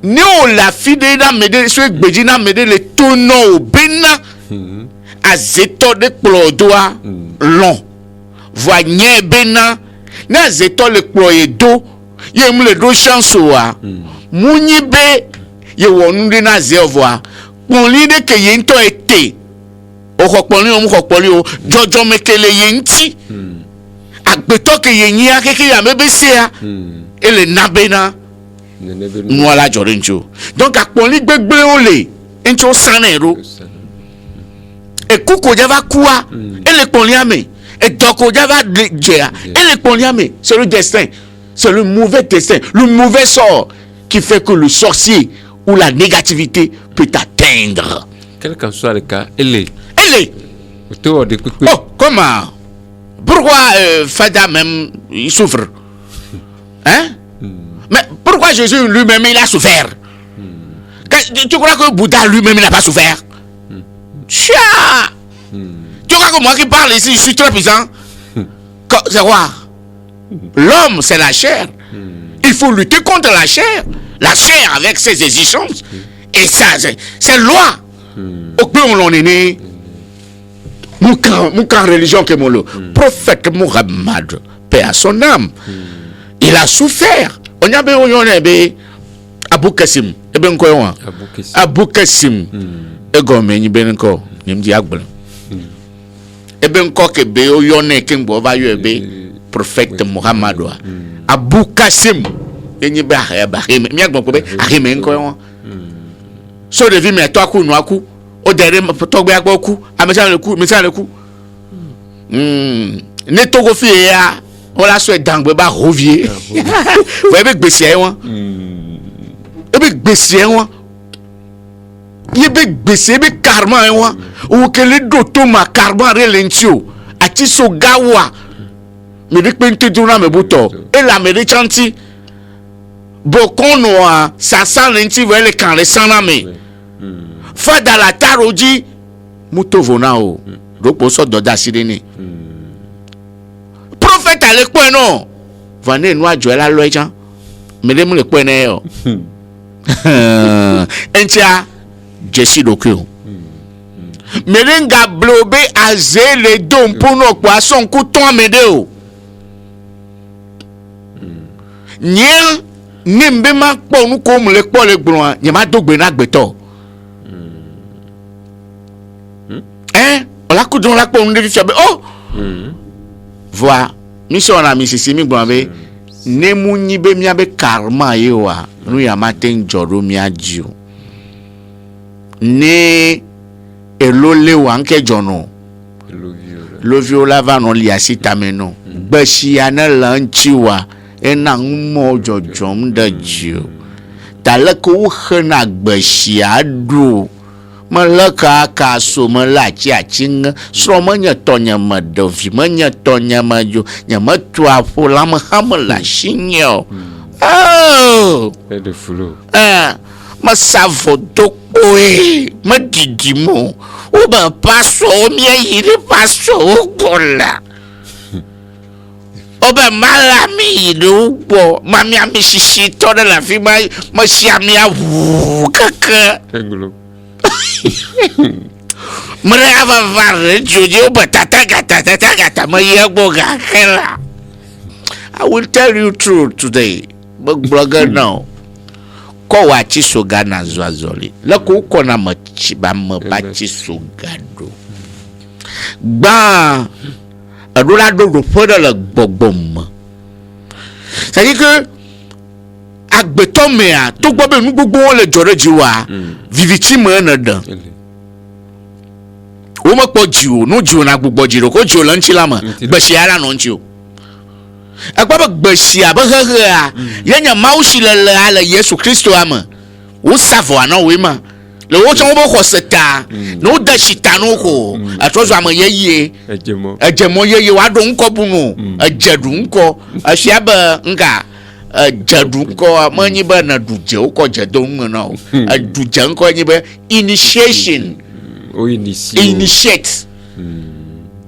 no la fide na mede so gbeji na mede le tono bena azeto de plodoa long voanye bena na azeto le ployedo ye mu le do chance wa munyi be ye wonu de na zevoa ponli de ke yento ete o kokponli o mu kokponli o jojo mekele yenti agbeto ke yenyi akeke ya mebesea ele nabena nous la jorincho donc a ponli gbegbe ole into sanero e kuko java kuwa ele ponli ame e doko java djea ele ponli ame c'est le destin, c'est le mauvais destin, le mauvais sort qui fait que le sorcier ou la négativité peut t'atteindre. Quel qu'en soit le cas, elle est. Oh, comment? Pourquoi Fada même il souffre? Hein? Mais pourquoi Jésus lui-même il a souffert? Tu crois que Bouddha lui-même il n'a pas souffert? Chia! Tu crois que moi qui parle ici, je suis très puissant? C'est quoi? L'homme, c'est la chair. Il faut lutter contre la chair. La chair avec ses exigences. Et ça, c'est loi. Au peu où l'on est né, Mouka religion que mon prophète Muhammad, paix à son âme, il a souffert. On y a be Abu Kassim, et ben quoi Abu Kassim, et gomme ni ben ko, ni mdi agbon. Et ben ko ke be o yone ken bo va yo be prophète Muhammad wa. Abu Kassim, et ni ba mi agbon ko be ahime ko. So de vi me to aku no aku. O dere to gbe agbo ku amesan le ku ne to go fi ya o la so dangbe ba rovier wo be gbese won e be gbese won ye be gbese be karma won o ke le do to ma karma re lentio ati so gawa me de pe nte duna me buto e la me de chanti bo kono a sa san lenti we le kan le sana me Fada la taroji mutovona o ropo so doda sideni prophète ale po no vane nu ajo la lo ejan mele mu le po ne yo entia jesi dokyo merenga blobe azele dom pono kwa son ku ton mede o nye nimbe ma po nu ko mu le po le gbon nya ma dogbe na gbeto la coudon la pour nous faire oh voilà mission na misisi mi gbanbe ne munyi be mi abe karma yewa nu ya maten joro mi ajio ne elole wa nke jono loviola va no li asita meno gbeshi ana lanchiwa ena mo jojom da jio talako khana gbeshi adu malaka ka so malachi achinga so manya tonya madovi manya tonya maju nyama tua fola mahamla shinyo oh de fulo masavo dokoe madidimo o ba paso mi ayire paso bola o ba mala mi do bo mami ami shishi to de la fi ma shiami awu kaka engulo Mereka varre jojo batata gata mayaboga kela. I will tell you truth today, but blogger now. Ko wachi sogana zwazoli. Lako uko na machiba mabachi sogado. Ba adola do foda la bogbom. C'est-à-dire que agbetome a to gbo be nu gbogbo won le jore jiwa viviti mo na dan o mo po jiwo no jiwo na gbogbo jiro ko jiwo lan chilama gbeshi ara no nchi o agba gbeshi abahaha a yenya maushi le ala Yesu Kristo ama o savo ana we ma le wo chon bo ko seta no da shita no ko atozo ama yeye ejemo yeye wa do nko bunu ejedu nko asiaba nka jadu ko manyi ba na duje ko jado ngona duje nko nyi ba initiation initiate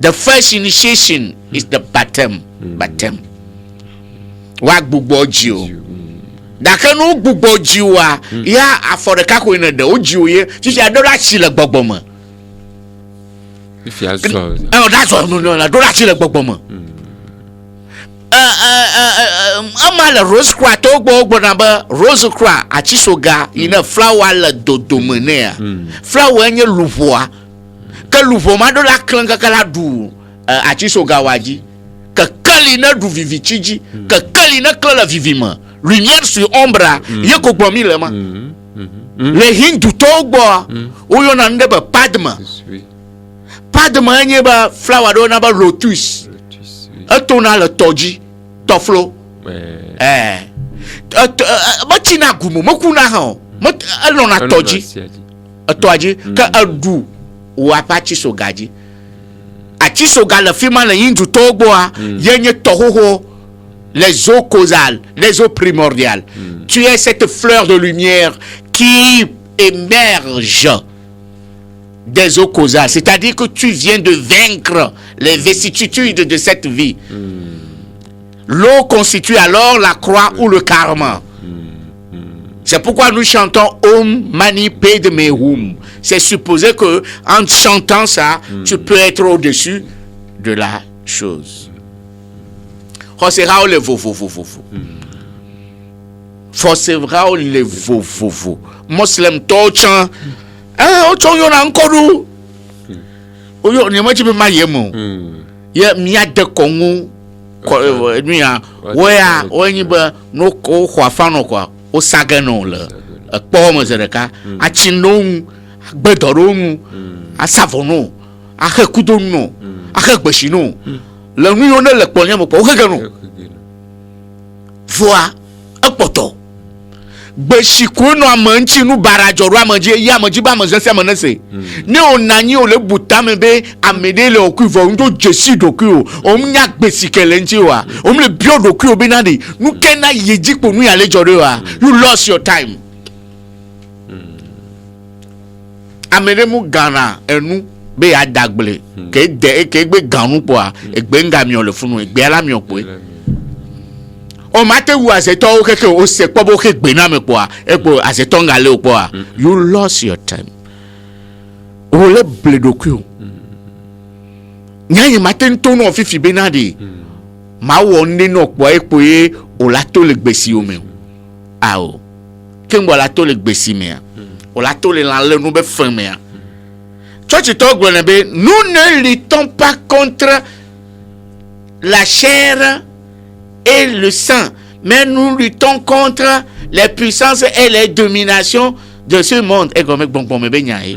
the first initiation is the baptism wa gbogbo ji o da kan o gbogbo ji wa ya aforeka ko ina da o ji oye ti adora chi le gbogbo mo if you aso that's all no adora chi le gbogbo mo amala rose croix to gbogbo na ba rose croix achisoga ina flower la dodomenea flower enye luvoa ka luvo ma do la klanga kala du achisoga waji ka kali na du vivichiji ka kali na kala vivima lumière sur ombre ye ko gbomi le ma le hindu to gbo oyo na ndeba padma enye ba flower do na ba lotus atona le toji toflo machina gumo makuna ha alona toji atoji ka adu wa pachi sogaji achi sogal firma le yindu togbo a yenye tohoho les eaux causales les eaux primordiales tu es cette fleur de lumière qui émerge des eaux causales, c'est-à-dire que tu viens de vaincre les vicissitudes de cette vie. L'eau constitue alors la croix ou le karma. C'est pourquoi nous chantons Om Mani Padme Hum. C'est supposé que en chantant ça, tu peux être au-dessus de la chose. Forcera le vo. Forcera le vo. Muslim tochan. Ochon yon encore. Oyo ni mo ti be mayemo. Ye mia de kongu. Nuya. Wea onyi ba no ko khwafa no kwa. O sagano le. Kpo mo zereka. A chinon. Bedoronu. A savono. A hekudonu. A hekbeshino. Le nu yon le kponya mo po hegano. Voa. Akpoto. Beshiko no amanchi nu barajoro amanji ya amanji ba amanji amanase ni onani o le butame be amede le okuvo ndo jesi dokuo o mnya gbesikele nti wa o mle bio dokuo be nadi nu kena yejipo nu ya le jore wa you lost your time amede mu gana enu be adagble ke gbe ganu po a egbe ngami o le funu egbe ala mi opo o mate wu aseto o keke o se pobo ke gbe na me po a epo aseto ngale o po a you lost your time o le bledoku nyanyi mate nto no fifi be na de ma wo nde no po epo ye o la to le gbesi o me a o kembo la to le gbesi me a o la to le lan le no be fin me a church to gbo na be nous ne luttons pas contre la chair et le sang, mais nous luttons contre les puissances et les dominations de ce monde. Et comme bon me benyaye.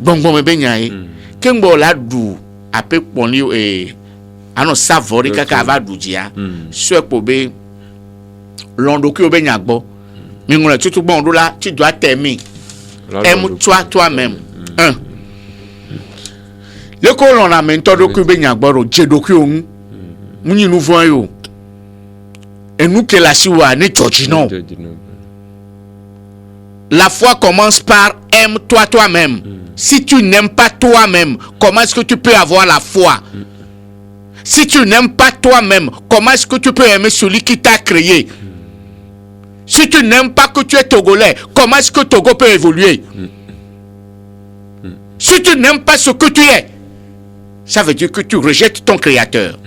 Bon me benyaye. Kembo la du ape ponli e ano savori kaka va du dia. So pobe londo ki obenyagbo. Mi ngona tutu bon do la tu dois t'aimer. Aime-toi toi-même. Le colon a mentado ki obenyagbo ro jedoku on. Muni nous voyons et nous que la siwa ni tchotino. La foi commence par aime-toi toi-même. Si tu n'aimes pas toi-même, comment est-ce que tu peux avoir la foi? Si tu n'aimes pas toi-même, comment est-ce que tu peux aimer celui qui t'a créé? Si tu n'aimes pas que tu es togolais, comment est-ce que Togo peut évoluer? Si tu n'aimes pas ce que tu es, ça veut dire que tu rejettes ton créateur.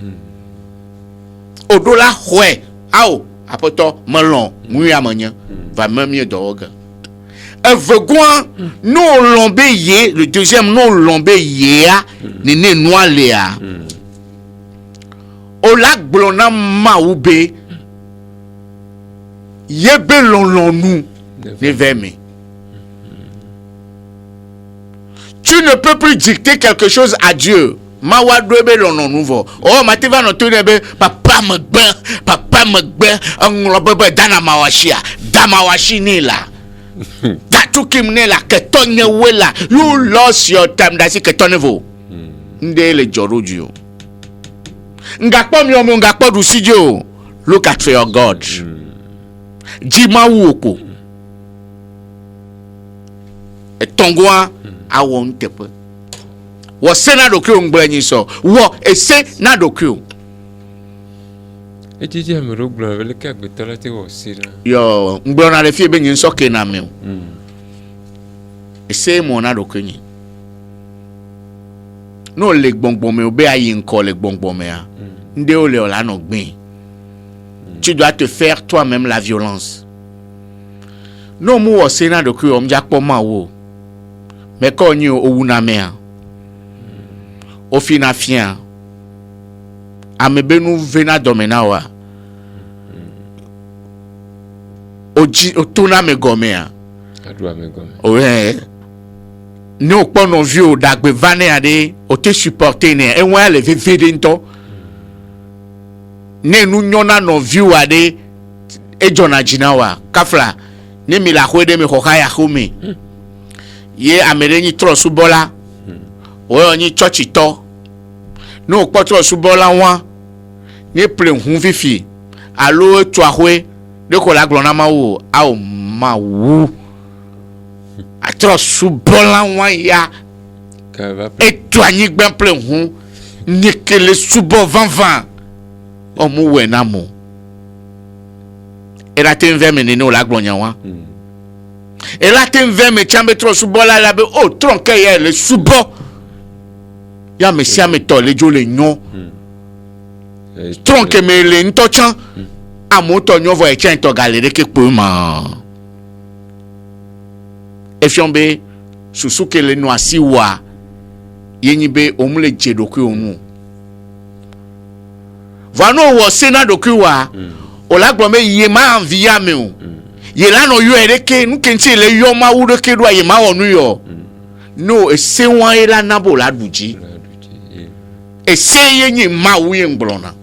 Odola ouais ao apoto melon muya manya va même mieux dog evegouan non lombe ye le deuxième non lombe ye nene noalea ola glona maube yebe lonlonu ne veme. Tu ne peux plus dicter quelque chose à Dieu. Mawa dobe lono nouveau. Oh mativa no tunebe papa megbe nglobe dana mawashia damawashi ni la datukim ne la ketonye wela you lost your time dasi ketonevo nde le joruju ngakpo mi omo ngakpo du sijo. Look at your God. Jima wuoko etongwa awon tepe wo se na dokyo ngbanyi so wo ese na dokyo ejiji amero gbon vele ka gbetala te wo se na yo ngbon na le fie be nyin so ke na me ese mo na dokyo nyi no le gbongbon me obe ayi nko le gbongbon me a nde o le ola no gbin. Tu dois te faire toi-même la violence. No mu wo se na dokyo om jakpo ma wo me ko nyi o wuna me a au finafien amebenu vena domenawa otuna me gomea adwa me gome ouais ni o pono vieux dagbe vane ade o te supporter ne e won le vevede nto ne nu nyona no vieux ade e jona jinawa kafla ne mi la hwede me hokaya humi ye amerenyi trosu bola o ni church to no kpotro subola wa ni ple hun fifi alo etu ahwe de ko la glona ma wo a o ma wu atro subola wa ya etu anyi gben ple hun ni kele subo vanvan o mu we na mo Et là, tu es mené au lac Blonyawa. Et là, tu es mené trop sous bola là, oh, tronqué, le sous bo. Ya me sia me to le jo le nyon. Tronqué me le ntochan. Amoto nyon voye chen to galere ke pou ma. Efiombe susuke le noisi wa. Yenyibe omule jedoku onu. Vano wo sena doku wa. Ola glome yema envia me o. Yela no yo ereke nu kenti le yo ma wo de kedwa yema onu yo. No ese wan ela nabo la duji. Ese yenyi ma wo yenglona.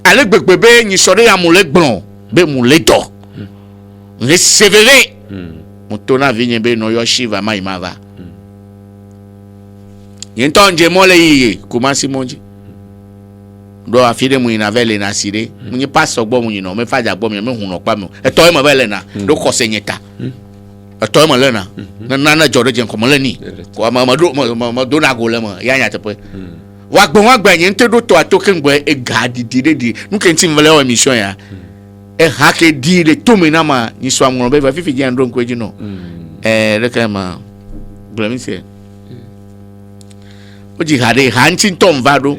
Ale gbegbe ni sore ya mule gbon be mule do. Ne severe. Mutona vinye be no yo shiva ma imava. Yentonje mole yi kumasi monji. Do afide mu ina vele na sire. Munyi paso gbo mu ino me faja gbo me huno pa me. Eto e mo vele na do kosenyeta. Eto e mo le na. Na jode jen ko mo le ni. Ko ma do na go le mo ya nya tepe. Wa gbo yin te do to atoke ngbe e gadi di. Nu kenti mvele o mission ya. E hake di le to me na ma ni so amro be fa fifi jan do nko jino. Le kama blamise. Oji hade hanchin tom vado.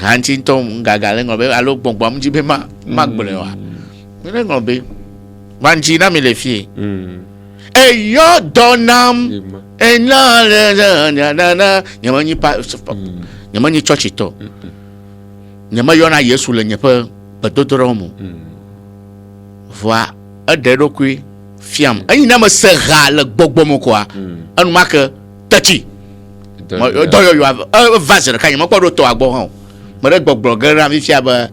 Hanchin tom gagale ngobe alo gbongbam jibe ma magbole wa. Mele ngobe. Wanji na me le fie. E yo donam e na nyamanyi pa nyamanyi church to. Nyama yo na Yesu le nyepa betotoro mu. Voi adero kui fiam. Ayi na me sera le gbogbo mo kwa. Anu maka tachi. Do yo vaser kan mo ko to agbo han. Mo re gbogbo gara mi fia ba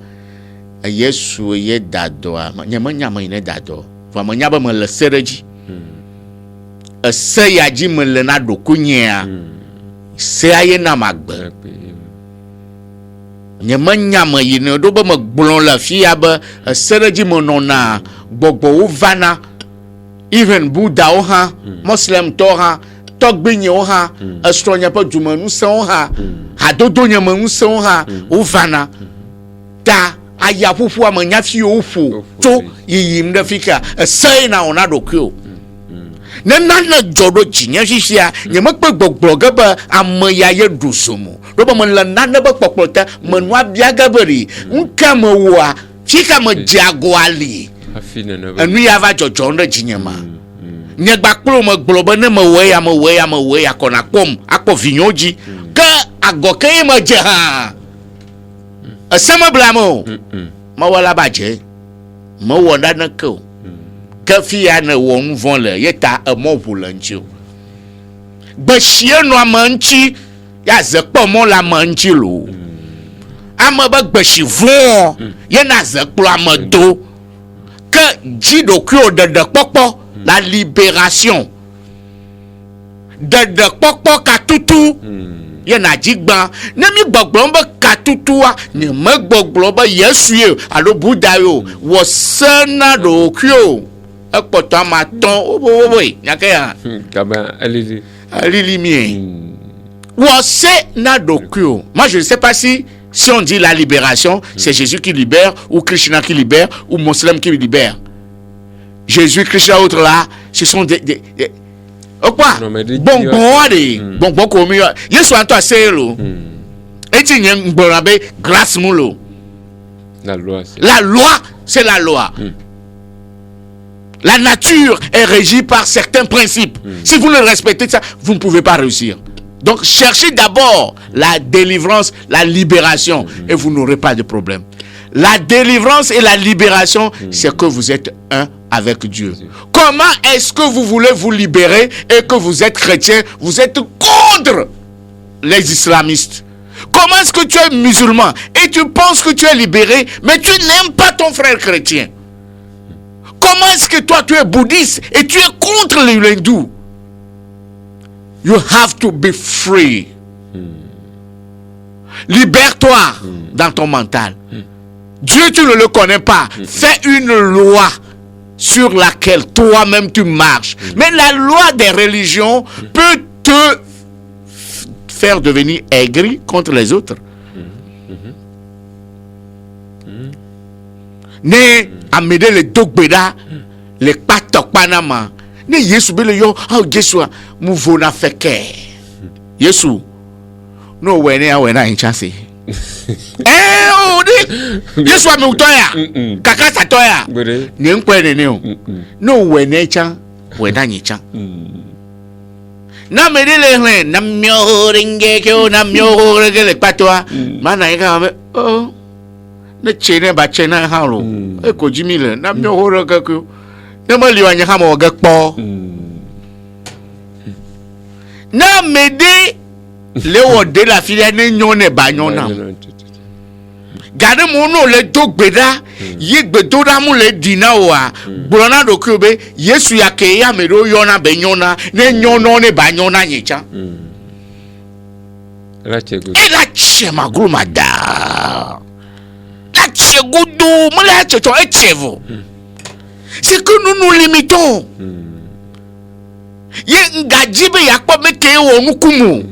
Yesu ye dado a nyama ine dado. Voi mo nyaba mo le sereji. Se ya ji mo le na do kunya. Se aye na magbe. Nyama ine do ba mo gblon la fia ba sereji mo nona gbogbo o vana. Even Buddha o ha, Muslim to ha, Togbenye o ha, Astronya pa jumanu se o ha, Hadodo nyamanu se o ha, o vana. Ta aya fufu amanya fi ofu to yiyim da fika sai na ona dokyo. Na jodo jinya hihia nyama pe gbogboga ba amaya ye dusumu. Roba man la na ba kpokpota manwa biaga bari, nka mawa, fika ma jagoali. Anu ya va jojo ndo jinyama. Nyegba kplo mo globa na mo we ya kona kom akpo vinyoji ka agoke ma je ha. Asama blamo. Ma wala baje. Mo wonda na ko. Ka fiya na won von le yeta mo bulanchi. Ba shie no amanchi ya zekpo mo la manchi lo. Ama ba gbashi von ye na zekpo amado. Que Jidokyo de Popo, la libération de Popo Katutu, yena jigba, nemi gbogblomba Katutua, ne me gbogblomba Yesuye, alo Budayo, wasena dokyo, ekpoto maton, nyakaya, alili mie, wasena dokyo. Moi je ne sais pas si on dit la libération, c'est Jésus qui libère, ou Krishna qui libère, ou Muslim qui libère. Jésus, Krishna, autre là, ce sont des quoi? Bon, comme Yesu anto aselo. Eti nyen ngborabe grâce mulo. La loi, c'est la loi. La nature est régie par certains principes. Si vous ne respectez ça, vous ne pouvez pas réussir. Donc, cherchez d'abord la délivrance, la libération, et vous n'aurez pas de problème. La délivrance et la libération, c'est que vous êtes un avec Dieu. Comment est-ce que vous voulez vous libérer et que vous êtes chrétien, vous êtes contre les islamistes? Comment est-ce que tu es musulman et tu penses que tu es libéré, mais tu n'aimes pas ton frère chrétien? Comment est-ce que toi tu es bouddhiste et tu es contre les hindous? You have to be free. Libère-toi dans ton mental. Dieu, tu ne le connais pas. Fais une loi sur laquelle toi-même tu marches. Mais la loi des religions peut te faire devenir aigri contre les autres. ne amede le dogbeda le kpato kpanama ne Yesu be le yo Jesu mu vona feke Yesu no wene a wena in chance Yesu ame utoya kaka satoya ne nkwe ne o no wene cha wena nyicha na medele hwe na myo ringe kyo na myo rege le patwa mana ika me na chene ba chena ha lo e ko jimi le na myo rege kyo na ma liwa nya ha mo ge po na mede le wo de la fille ne nyon ne ba nyon na gade mo no le dogbeda ye gbedo da mu le dina wa gbona do kube Yesu ya ke ya mero yona be nyona ne nyono ne ba nyona nyicha la chego la chema grumada la chegudu mo la cheto echevo c'est que nous nous limitons ye ngajibe yakpo meke wo nukumu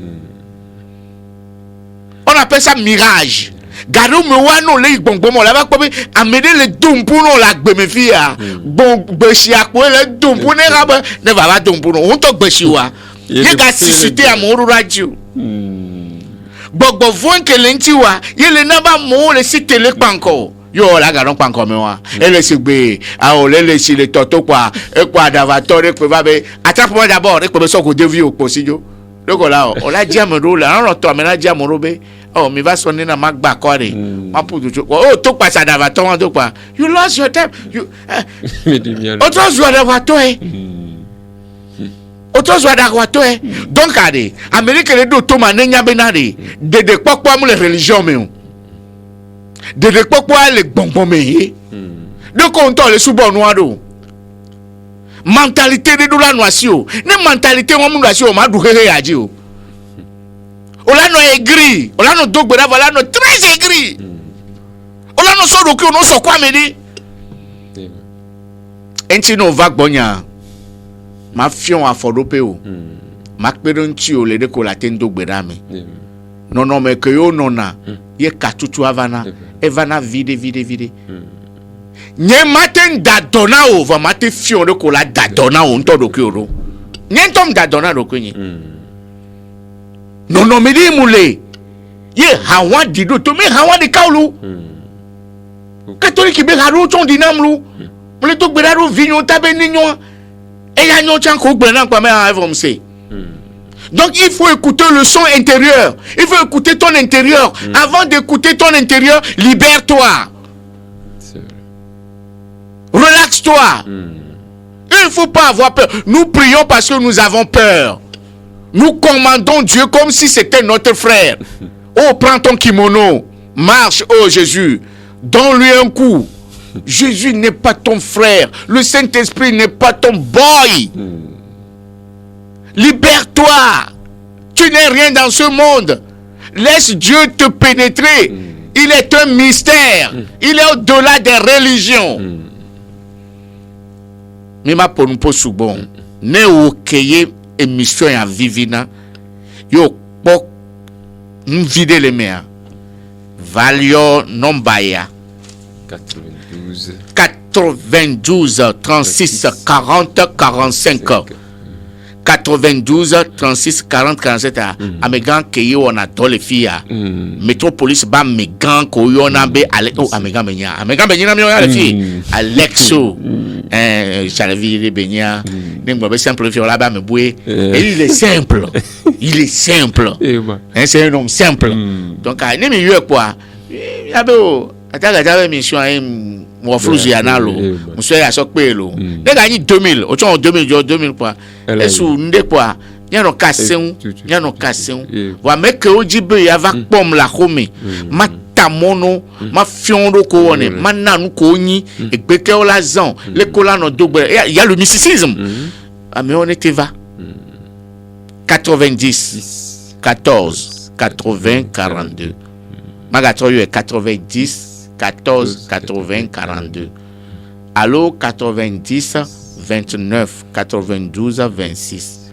on appelle ça mirage. Garo me wa no le gbongbo mo la ba ko bi amede le dumpu no la gbe me fi ya gbogbo si apo le dumpu ne ga ba ne ba ba dumpu no on to gbe si wa ye ga sisite amuru radio gbogbo fon ke le nti wa ye le na ba mo le si tele panko yo la ga don panko me wa e le si gbe a o le si le toto kwa e kwa davatore pe ba be attrape moi d'abord e ko be so ko devi o po si jo loko la o la jamoro la ron to me la jamoro be oh mi va sonner na magba kore ma pudu to pa sa dava to wan to pa you lost your time you autre joie d'avoir toi autre joie d'avoir toi donc ade Amérique le do to ma nya benade de popo mu les religions me de popo le gbongbon me de konto le subo no ado mentalité de do la noisio ne mentalité mo mu noisio ma du hehe aji o olano aigri olano dogbera olano très aigri olano so do ki no so kwa medi enti no va gbonya ma fion afodope o ma pedo nti o le de ko la tendo gbera mi no me ke yo nona ye katutu avana evana vide nye maten da dona o va mate fion de ko la da dona o nto do ki o nye ntom da dona do ko nyi non me di mule ye hawa dido to me hawa de kaulu catholique be haru ton dinamlu mule to gberaru vignon tabe nignon et ya nyon chan ko gbena kwa me from say donc il faut écouter le son intérieur, il faut écouter ton intérieur avant d'écouter ton intérieur. Libère-toi, relaxe-toi. Il ne faut pas avoir peur. Nous prions parce que nous avons peur. Nous commandons Dieu comme si c'était notre frère. Oh, prends ton kimono, marche, oh Jésus, donne-lui un coup. Jésus n'est pas ton frère. Le Saint-Esprit n'est pas ton boy. Libère-toi. Tu n'es rien dans ce monde. Laisse Dieu te pénétrer. Il est un mystère. Il est au-delà des religions. Mais ma pour nous pose bon. Ne okeye émission ya vivina. Yo pok vide les mains. Valio nombaya. 92 36 40 45 92 36 40 47 amegan keyo on a dans les filles métropolis ba megan ko yona be ale oh amegan benya na les filles Alexo Charlevi les benya nimbo be simple fille là ba me boué et il est simple c'est un homme simple donc ne me yo quoi yabo ataka mission mo fluzi analo muso ya sokpelo de gagner 2000 o chon 2000 quoi esu nde quoi nyano kasen wa meke ojibe ya va pom la home matamono ma fiondo ko woni mananu ko nyi egbeke o la zan le kola no dogbe il y a le mysticisme mais on était va 90 14 80 42 magatoyo 90 14 80 42. Allô 90 29 92 26.